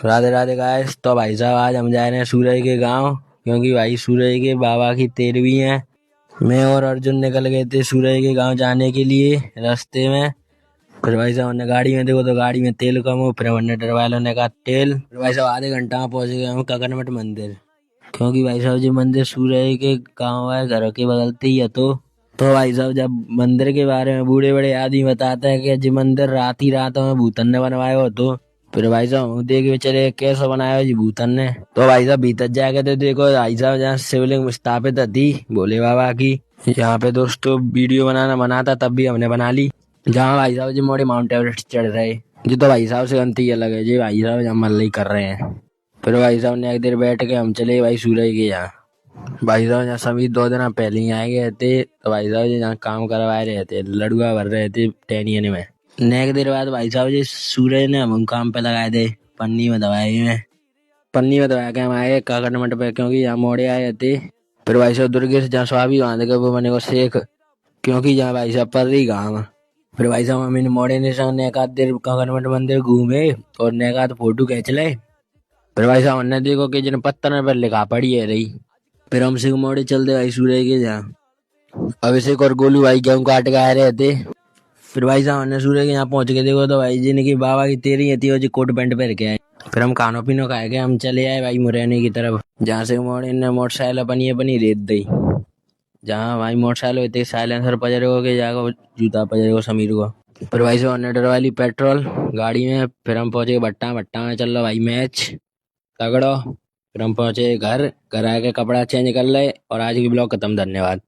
Radhe Radhe guys. तो भाई साहब आज हम जा रहे हैं सूरज के गांव, क्योंकि भाई सूरज के बाबा की 13वीं है। मैं और अर्जुन निकल गए थे सूरज के गांव जाने के लिए। रास्ते में फिर भाई साहब हमने गाड़ी में देखो तो गाड़ी में तेल कम हो, फिर हमने ड्राइवर वालों ने कहा तेल। फिर भाई साहब आधे घंटा में पहुंच गए हम ककरमठ मंदिर, क्योंकि भाई साहब जी मंदिर सूरज के गाँव है, घर के बगल से ही है। तो भाई साहब जब मंदिर के बारे में बूढ़े बड़े आदमी बताते हैं कि जी मंदिर रात ही रात में भूतन ने बनवाया हो। तो फिर भाई साहब देख के चले कैसा बनाया हो जी भूतन ने। तो भाई साहब भीतर जाके तो देखो भाई साहब जहाँ शिवलिंग स्थापित थी भोले बाबा की, यहाँ पे दोस्तों वीडियो बना था तब भी हमने बना ली। जहाँ भाई साहब जी मोड़े माउंट एवरेस्ट चढ़ रहे जी, तो भाई साहब से गलती अलग है जी, भाई साहब जहाँ मल्लई कर रहे हैं। फिर भाई साहब ने एक देर बैठ के हम चले भाई सूरज के यहाँ। भाई साहब यहाँ सभी 2 दिन पहले ही आए गए थे, तो भाई साहब जी यहाँ काम करवाए रहे थे, लड़ुआ भर रहे थे टेनियन में। नेक देर बाद भाई साहब जी सूरज ने हम काम पे लगाए थे, पन्नी में दबाए हुए। पन्नी में दबा के हम आए काकरमठ पे, क्योंकि यहाँ मोड़े आए थे। फिर भाई साहब दुर्गेश जहाँ स्वाभी बांध के वो बने को शेख, क्योंकि जहाँ भाई साहब पर रही गाँव। फिर भाई साहब हम मोड़े ने एक आध देर काकरमठ मंदिर घूमे और नेक आध फोटो खींच ले। फिर भाई साहब हमने देखो कि जिन पत्थर पर लिखा पड़ी है रही। फिर हम सिंह मोड़े चलते भाई सूरज के जहाँ। अभिषेक और गोलू भाई गेहूं काट के आ रहे थे। फिर भाई साहब हमने सूरज के यहाँ पहुंच के देखो तो भाई जी ने की बाबा की 13वीं थी, वो जी कोट पैंट पहन के आए। फिर हम खानो पीनो खाए के हम चले आए भाई मुरैनी की तरफ, जहाँ से मोड़े ने मोटरसाइकिल अपनी रेत दी। जहाँ भाई मोटरसाइकिल होते साइलेंसर पजरे हो के जाकर जूता पजरे को समीर को। फिर भाई साहब ने डरवाली पेट्रोल गाड़ी में। फिर हम पहुंचे भट्टा में चल रहा भाई मैच तगड़ो। फिर हम पहुंचे घर आके कपड़ा चेंज कर ले और आज की ब्लॉग खत्म। धन्यवाद।